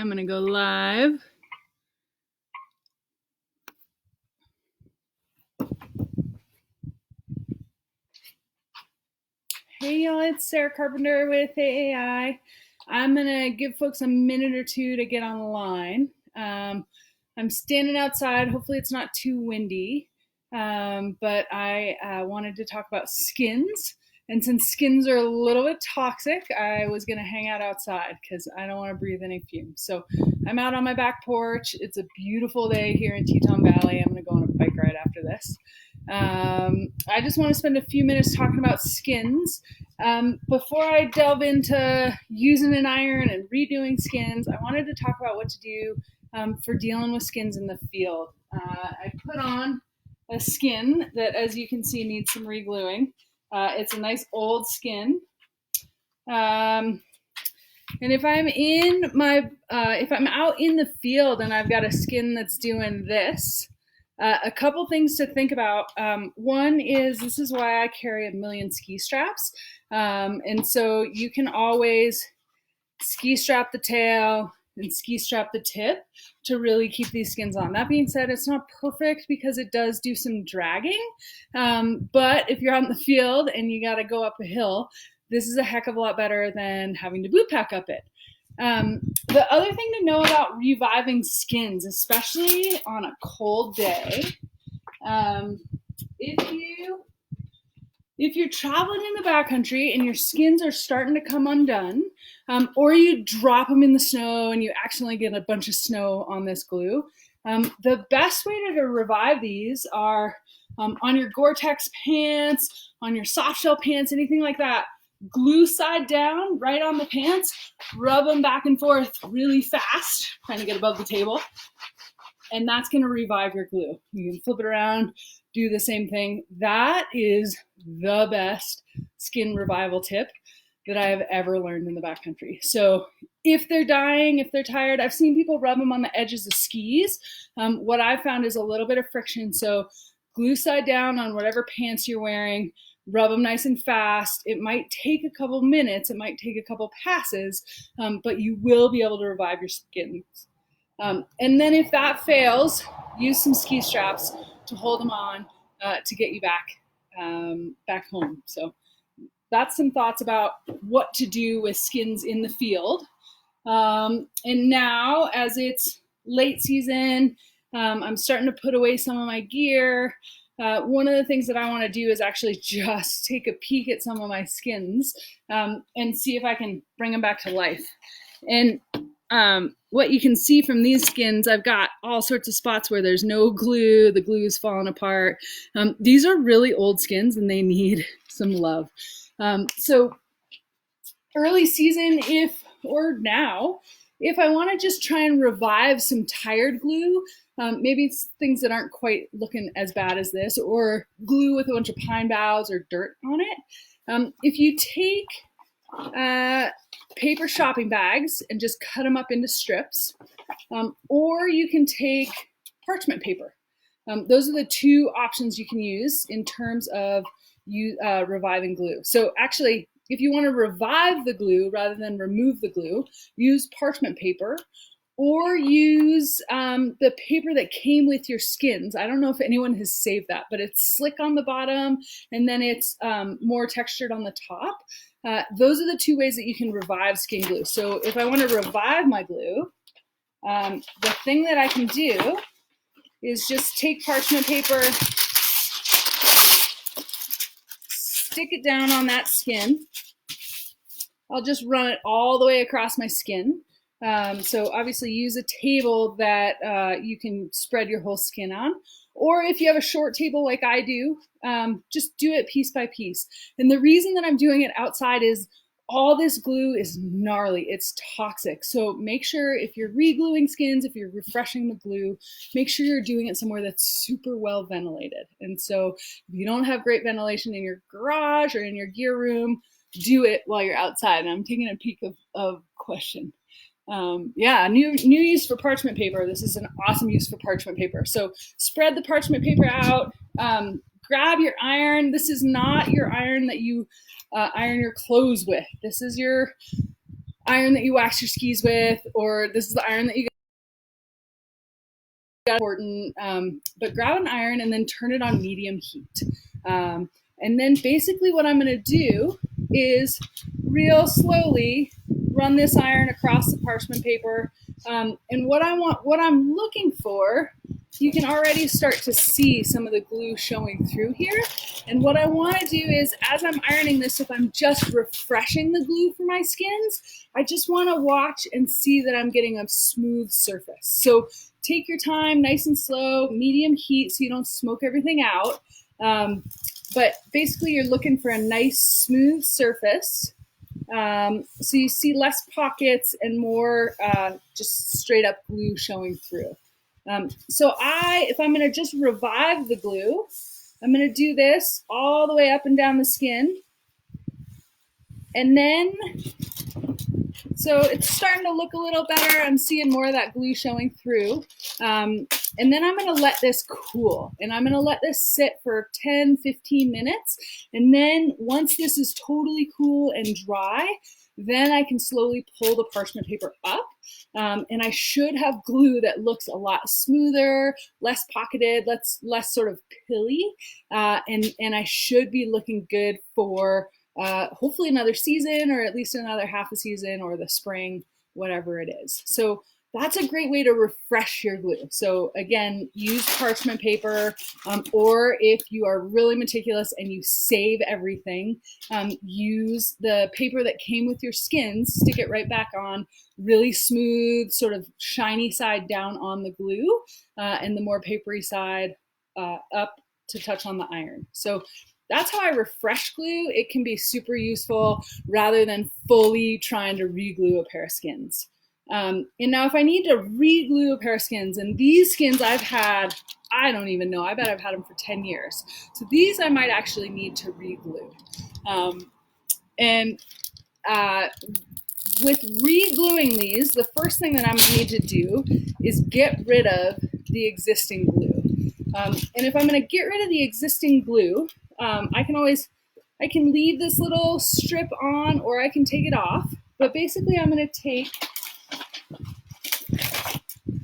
I'm gonna go live. Hey y'all, it's Sarah Carpenter with AAI. I'm gonna give folks a minute or two to get on the line. I'm standing outside. Hopefully it's not too windy, but I wanted to talk about skins. And since skins are a little bit toxic, I was gonna hang out outside because I don't want to breathe any fumes. So I'm out on my back porch. It's a beautiful day here in Teton Valley. I'm gonna go on a bike ride after this. I just want to spend a few minutes talking about skins. Before I delve into using an iron and redoing skins, I wanted to talk about what to do for dealing with skins in the field. I put on a skin that, as you can see, needs some regluing. It's a nice old skin. And if I'm if I'm out in the field and I've got a skin that's doing this, a couple things to think about. One is, this is why I carry a million ski straps. And so you can always ski strap the tail and ski strap the tip to really keep these skins on. That being said, it's not perfect because it does do some dragging. But if you're out in the field and you got to go up a hill, this is a heck of a lot better than having to boot pack up it. The other thing to know about reviving skins, especially on a cold day, if you're traveling in the backcountry and your skins are starting to come undone, or you drop them in the snow and you accidentally get a bunch of snow on this glue, the best way to revive these are on your Gore-Tex pants, on your soft shell pants, anything like that. Glue side down right on the pants, rub them back and forth really fast, trying to get above the table, and that's going to revive your glue. You can flip it around, do the same thing. That is the best skin revival tip that I have ever learned in the backcountry. So if they're dying, if they're tired, I've seen people rub them on the edges of skis. What I've found is a little bit of friction. So glue side down on whatever pants you're wearing, rub them nice and fast. It might take a couple minutes, it might take a couple passes, but you will be able to revive your skins. And then if that fails, use some ski straps to hold them on to get you back home. So that's some thoughts about what to do with skins in the field. And now, as it's late season, I'm starting to put away some of my gear. One of the things that I want to do is actually just take a peek at some of my skins and see if I can bring them back to life. And what you can see from these skins, I've got all sorts of spots where there's no glue, the glue is falling apart. These are really old skins and they need some love. So early season, if I want to just try and revive some tired glue, maybe it's things that aren't quite looking as bad as this, or glue with a bunch of pine boughs or dirt on it. If you take paper shopping bags and just cut them up into strips, or you can take parchment paper. Those are the two options you can use in terms of reviving glue. So actually, if you want to revive the glue rather than remove the glue, use parchment paper or use the paper that came with your skins. I don't know if anyone has saved that, but it's slick on the bottom and then it's more textured on the top. Those are the two ways that you can revive skin glue. So if I want to revive my glue, the thing that I can do is just take parchment paper, stick it down on that skin. I'll just run it all the way across my skin. So obviously use a table that you can spread your whole skin on. Or if you have a short table like I do, just do it piece by piece. And the reason that I'm doing it outside is all this glue is gnarly. It's toxic. So make sure if you're re-gluing skins, if you're refreshing the glue, make sure you're doing it somewhere that's super well ventilated. And so if you don't have great ventilation in your garage or in your gear room, do it while you're outside. And I'm taking a peek of question. New use for parchment paper. This is an awesome use for parchment paper. So spread the parchment paper out, grab your iron. This is not your iron that you iron your clothes with. This is your iron that you wax your skis with, or this is the iron that you got important, but grab an iron and then turn it on medium heat. And then basically what I'm going to do is real slowly run this iron across the parchment paper. And what I'm looking for, you can already start to see some of the glue showing through here. And what I want to do is, as I'm ironing this, if I'm just refreshing the glue for my skins, I just want to watch and see that I'm getting a smooth surface. So take your time, nice and slow, medium heat so you don't smoke everything out. But basically you're looking for a nice smooth surface. So you see less pockets and more just straight up glue showing through. So if I'm going to just revive the glue, I'm going to do this all the way up and down the skin. And then, so it's starting to look a little better. I'm seeing more of that glue showing through. And then I'm going to let this cool, and I'm going to let this sit for 10, 15 minutes. And then once this is totally cool and dry, then I can slowly pull the parchment paper up. And I should have glue that looks a lot smoother, less pocketed, less sort of pilly. And I should be looking good for hopefully another season, or at least another half a season, or the spring, whatever it is. So that's a great way to refresh your glue. So again, use parchment paper, or if you are really meticulous and you save everything, use the paper that came with your skins, stick it right back on, really smooth, sort of shiny side down on the glue, and the more papery side up to touch on the iron. So that's how I refresh glue. It can be super useful rather than fully trying to re-glue a pair of skins. And now if I need to re-glue a pair of skins, and these skins I've had, I don't even know, I bet I've had them for 10 years. So these I might actually need to re-glue. With re-gluing these, the first thing that I'm going to need to do is get rid of the existing glue. And if I'm going to get rid of the existing glue, I can leave this little strip on, or I can take it off. But basically I'm going to take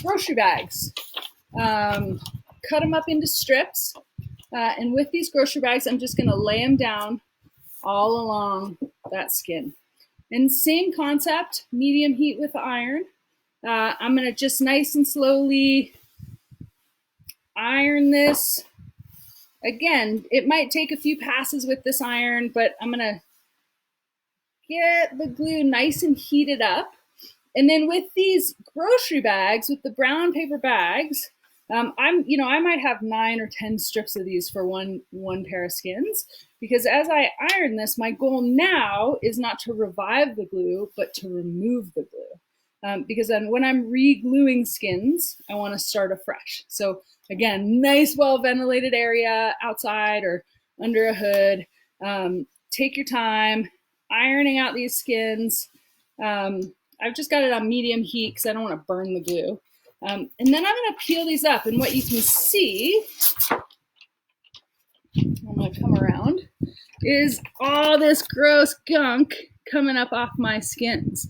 grocery bags, cut them up into strips, and with these grocery bags I'm just going to lay them down all along that skin. And same concept, medium heat with the iron. I'm going to just nice and slowly iron this. Again, it might take a few passes with this iron, but I'm going to get the glue nice and heated up. And then with these grocery bags, with the brown paper bags, I might have 9 or 10 strips of these for one pair of skins, because as I iron this, my goal now is not to revive the glue, but to remove the glue. Because then when I'm re-gluing skins, I want to start afresh. So again, nice, well-ventilated area outside or under a hood. Take your time ironing out these skins. I've just got it on medium heat because I don't want to burn the glue. And then I'm going to peel these up, and what you can see, I'm going to come around, is all this gross gunk coming up off my skins.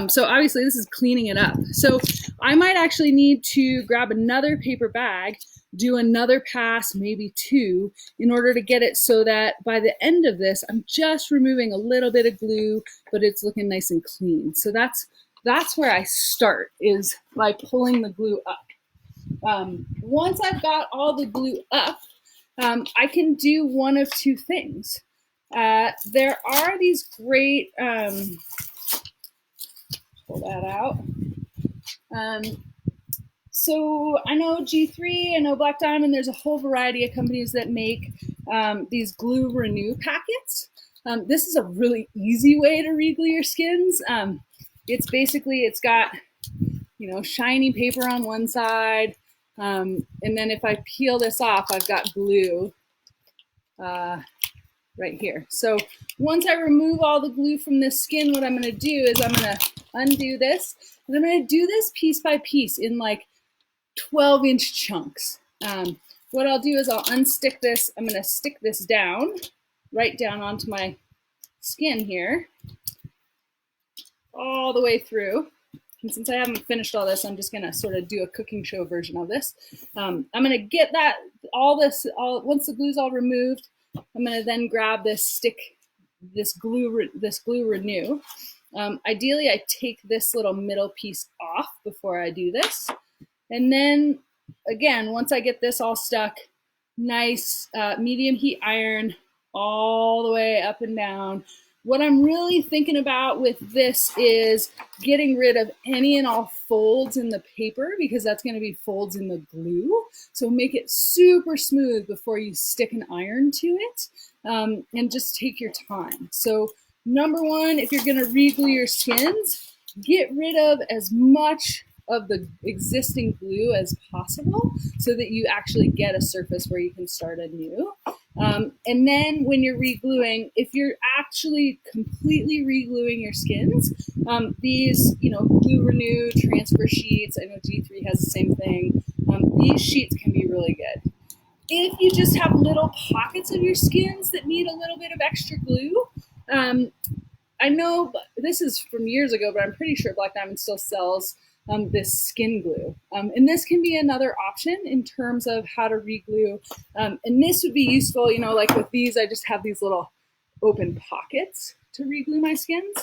So obviously this is cleaning it up. So I might actually need to grab another paper bag, do another pass, maybe 2, in order to get it so that by the end of this, I'm just removing a little bit of glue, but it's looking nice and clean. So that's where I start, is by pulling the glue up. Once I've got all the glue up, I can do one of 2 things. There are these great, pull that out. So I know G3, I know Black Diamond, there's a whole variety of companies that make these glue renew packets. This is a really easy way to re-glue your skins. It's got, shiny paper on one side. And then if I peel this off, I've got glue right here. So once I remove all the glue from this skin, what I'm going to do is I'm going to undo this, and I'm going to do this piece by piece in like 12-inch chunks. What I'll do is I'll unstick this. I'm going to stick this down, right down onto my skin here. all the way through. And since I haven't finished all this, I'm just gonna sort of do a cooking show version of this. I'm gonna get that once the glue's all removed, I'm gonna then grab this glue Renew. Ideally, I take this little middle piece off before I do this. And then again, once I get this all stuck, nice medium heat iron all the way up and down. What I'm really thinking about with this is getting rid of any and all folds in the paper, because that's going to be folds in the glue. So make it super smooth before you stick an iron to it, and just take your time. So number one, if you're going to reglue your skins, get rid of as much of the existing glue as possible so that you actually get a surface where you can start anew. And then when you're regluing, if you're actually completely regluing your skins, these, Glue Renew transfer sheets, I know G3 has the same thing. These sheets can be really good. If you just have little pockets of your skins that need a little bit of extra glue, I know this is from years ago, but I'm pretty sure Black Diamond still sells this skin glue. And this can be another option in terms of how to reglue. And this would be useful, like with these, I just have these little open pockets to reglue my skins.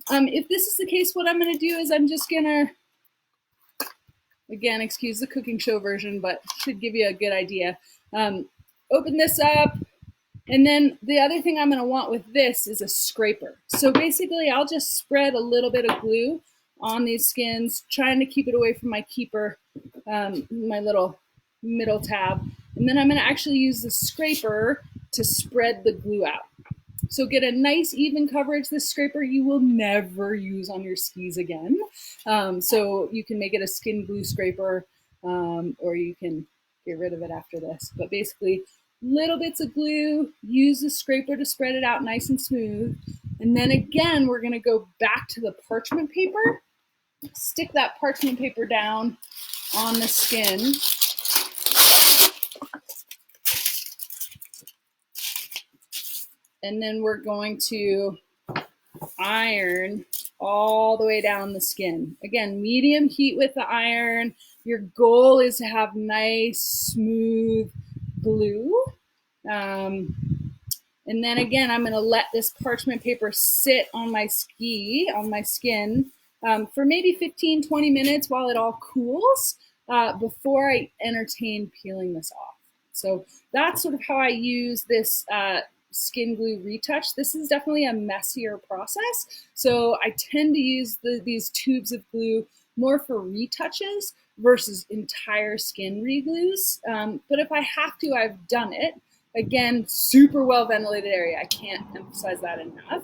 If this is the case, what I'm gonna do is I'm just gonna, again, excuse the cooking show version, but should give you a good idea. Open this up. And then the other thing I'm going to want with this is a scraper. So basically, I'll just spread a little bit of glue on these skins, trying to keep it away from my keeper, my little middle tab. And then I'm going to actually use the scraper to spread the glue out. So get a nice even coverage. This scraper you will never use on your skis again. So you can make it a skin glue scraper, or you can get rid of it after this. But basically, little bits of glue, use the scraper to spread it out nice and smooth. And then again, we're gonna go back to the parchment paper, stick that parchment paper down on the skin. And then we're going to iron all the way down the skin. Again, medium heat with the iron. Your goal is to have nice, smooth glue. And then again, I'm going to let this parchment paper sit on my skin, for maybe 15-20 minutes while it all cools, before I entertain peeling this off. So that's sort of how I use this skin glue retouch. This is definitely a messier process. So I tend to use these tubes of glue more for retouches versus entire skin reglues. But if I have to, I've done it. Again, super well ventilated area. I can't emphasize that enough.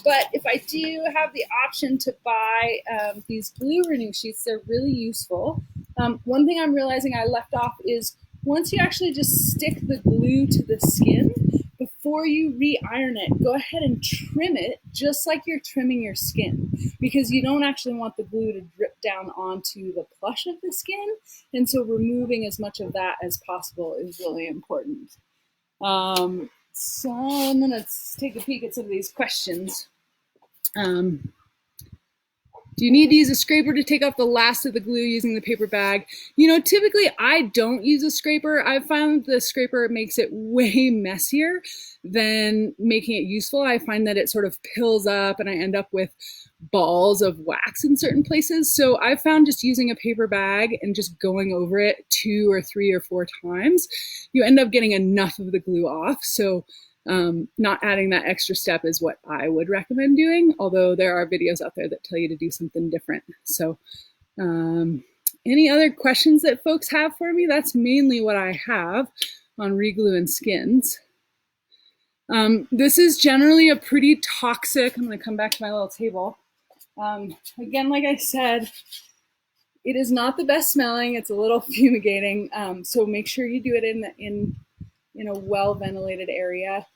But if I do have the option to buy these Glue Renew sheets, they're really useful. One thing I'm realizing I left off is once you actually just stick the glue to the skin, before you re-iron it, go ahead and trim it just like you're trimming your skin, because you don't actually want the glue to drip down onto the plush of the skin. And so removing as much of that as possible is really important. So I'm gonna take a peek at some of these questions. Do you need to use a scraper to take off the last of the glue using the paper bag? Typically I don't use a scraper. I've found the scraper makes it way messier than making it useful. I find that it sort of pills up and I end up with balls of wax in certain places. So I found just using a paper bag and just going over it 2 or 3 or 4 times, you end up getting enough of the glue off. So not adding that extra step is what I would recommend doing, although there are videos out there that tell you to do something different. So any other questions that folks have for me? That's mainly what I have on reglue and skins. This is generally a pretty toxic, I'm going to come back to my little table. Again, like I said, it is not the best smelling. It's a little fumigating. So make sure you do it in a well-ventilated area.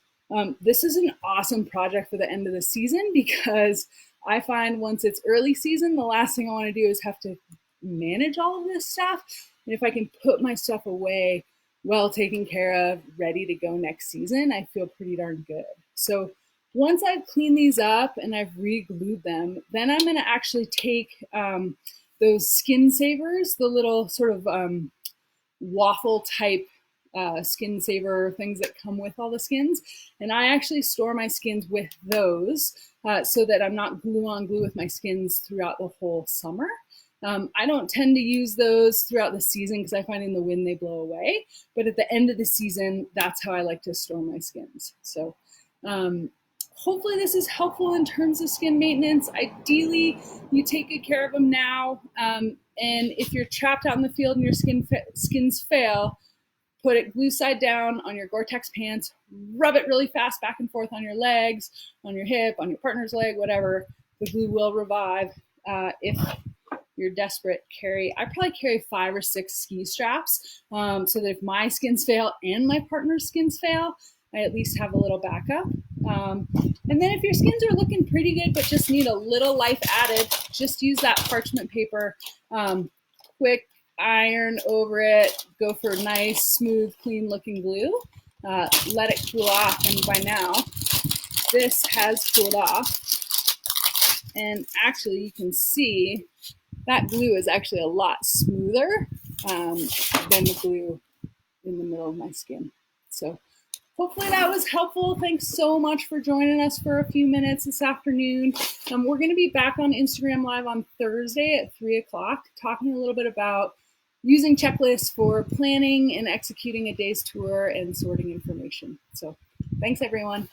This is an awesome project for the end of the season, because I find once it's early season, the last thing I want to do is have to manage all of this stuff. And if I can put my stuff away well taken care of, ready to go next season, I feel pretty darn good. So Once I've cleaned these up and I've re-glued them, then I'm going to actually take those skin savers, the little sort of waffle type skin saver things that come with all the skins. And I actually store my skins with those so that I'm not glue on glue with my skins throughout the whole summer. I don't tend to use those throughout the season because I find in the wind they blow away. But at the end of the season, that's how I like to store my skins. So hopefully this is helpful in terms of skin maintenance. Ideally, you take good care of them now. And if you're trapped out in the field and your skins fail, put it glue side down on your Gore-Tex pants, rub it really fast back and forth on your legs, on your hip, on your partner's leg, whatever. The glue will revive. If you're desperate, I probably carry 5 or 6 ski straps so that if my skins fail and my partner's skins fail, I at least have a little backup. And then if your skins are looking pretty good but just need a little life added, just use that parchment paper, quick iron over it, go for nice, smooth, clean looking glue, let it cool off, and by now this has cooled off. And actually you can see that glue is actually a lot smoother than the glue in the middle of my skin. So hopefully that was helpful. Thanks so much for joining us for a few minutes this afternoon. We're going to be back on Instagram Live on Thursday at 3 o'clock, talking a little bit about using checklists for planning and executing a day's tour and sorting information. So thanks, everyone.